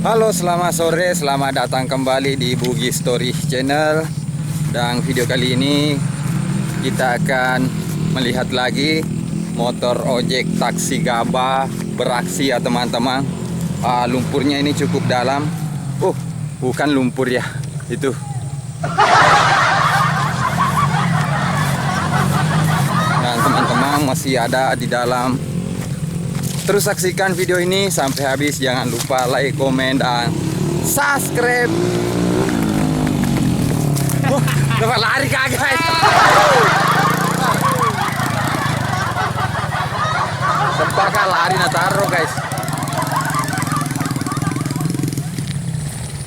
Halo, selamat sore, selamat datang kembali di Bugi Story Channel. Dan video kali ini kita akan melihat lagi motor ojek taksi Gabah beraksi ya teman-teman. Lumpurnya ini cukup dalam. Bukan lumpur ya, itu. Dan teman-teman masih ada di dalam. Terus saksikan video ini sampai habis. Jangan lupa like, komen, dan subscribe. Dapat lari kagak guys. Sempaka lari nataro guys.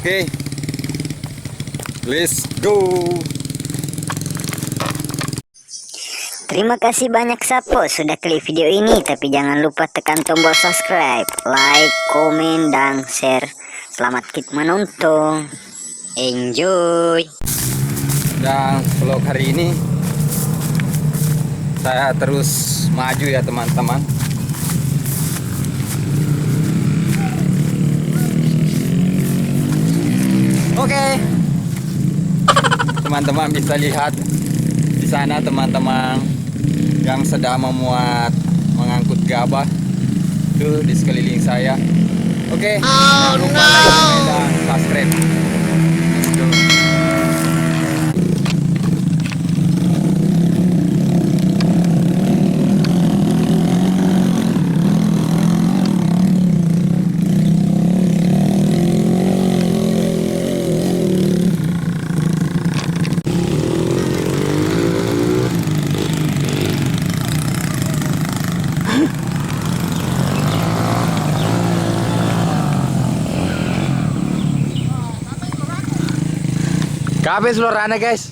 Oke, let's go. Terima kasih banyak Sapo sudah klik video ini, tapi jangan lupa tekan tombol subscribe, like, komen, dan share. Selamat menonton. Enjoy. Dan vlog hari ini saya terus maju ya teman-teman. Oke. Teman-teman bisa lihat di sana teman-teman yang sedang mengangkut gabah tuh di sekeliling saya. Oke, jangan lupa like, comment, dan subscribe. Kabeh selorane guys.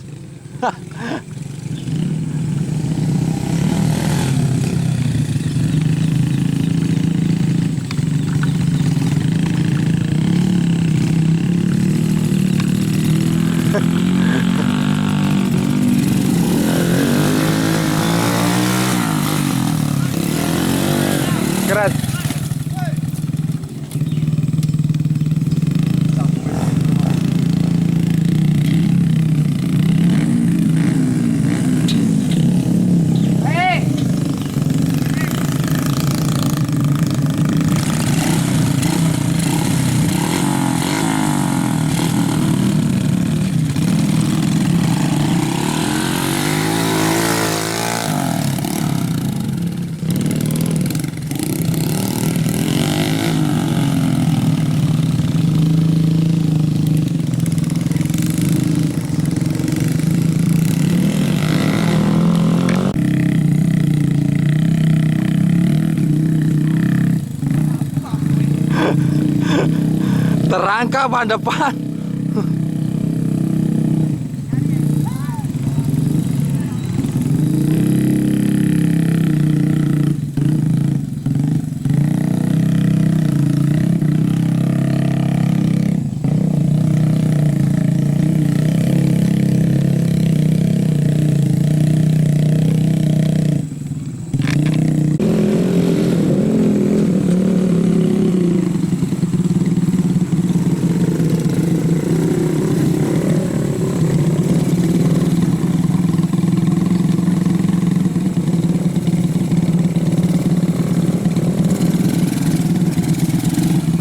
Keren. Terangkap ban depan.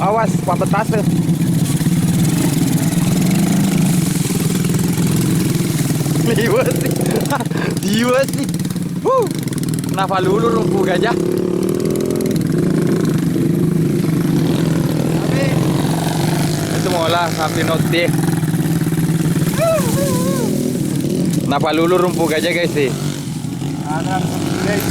Awas, pambetas tuh. Diwas nih. Diwas nih. Kenapa lulu rumpu gajah? Itu mola sampai notif. Kenapa lulu rumpu gajah guys sih? Ada guys.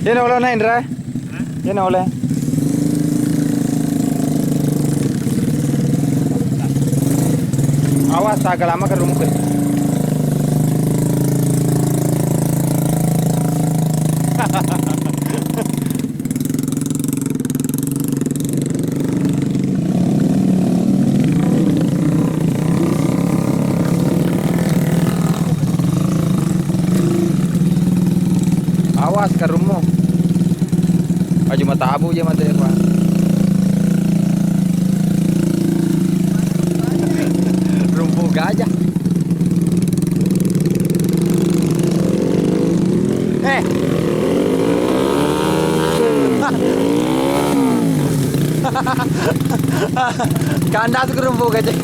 Yan oleh na Indra. Yan oleh. Awas agak lama ke rumah. Awas karungmu. Maju mata abu aja mata ya, Pak. Rumpu gajah. Kandas ke rumpu gajah.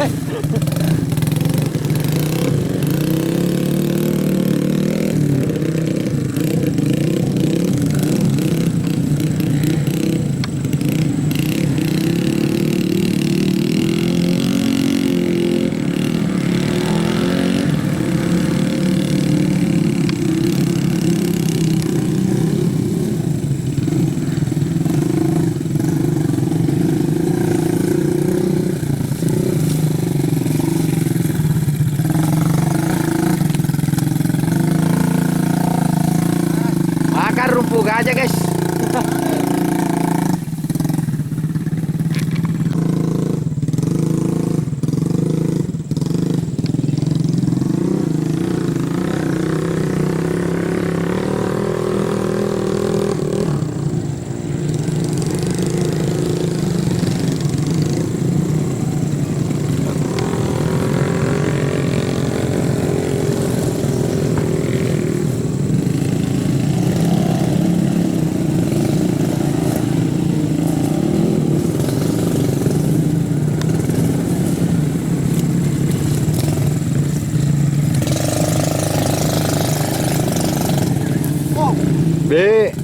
Makan rumpu gajah, guys.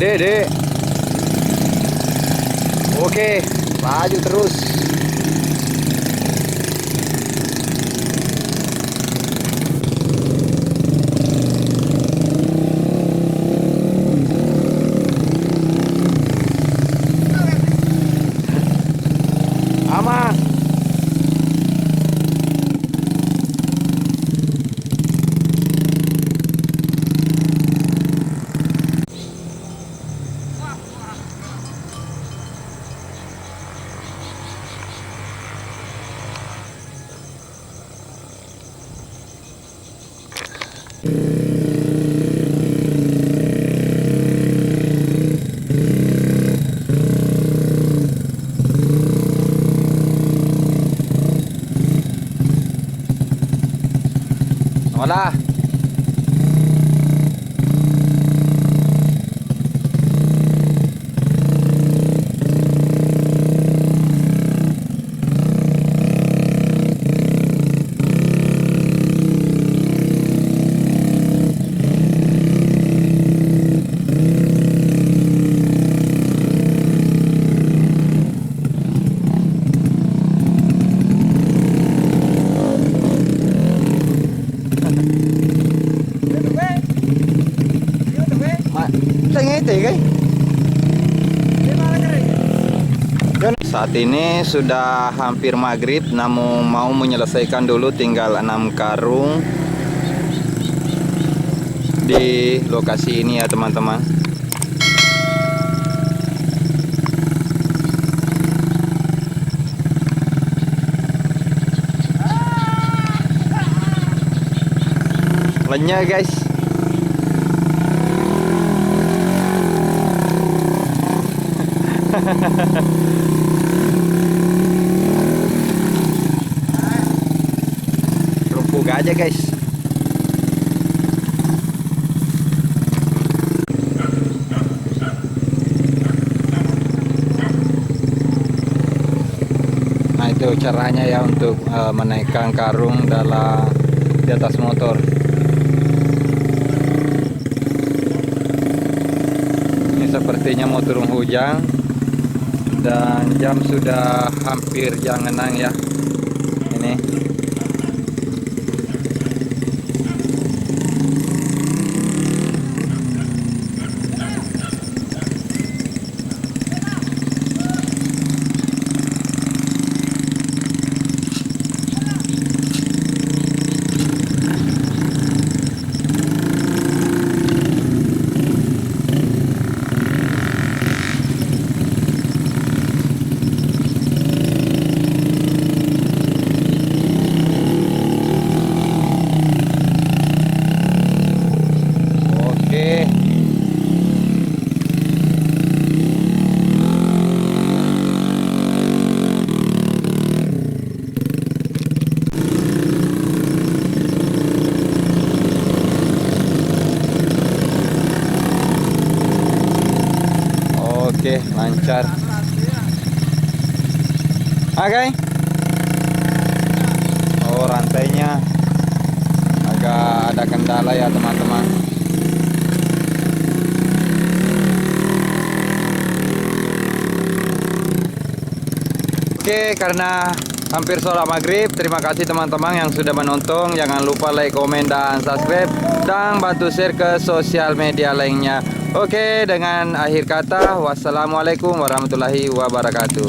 D. Oke, maju terus. Aman. Hola. Saat ini sudah hampir maghrib, namun mau menyelesaikan dulu tinggal 6 karung di lokasi ini ya teman-teman. Lenyap guys. Rumpu gajah guys. Nah itu caranya ya untuk menaikkan karung di atas motor. Ini sepertinya mau turun hujan dan jam sudah hampir jam 6 ya. Ini Oke, lancar. Oke. Oh, rantainya agak ada kendala ya teman-teman. Oke, karena hampir sholat maghrib, terima kasih teman-teman yang sudah menonton. Jangan lupa like, komen, dan subscribe, dan bantu share ke sosial media lainnya. Oke, dengan akhir kata, wassalamualaikum warahmatullahi wabarakatuh.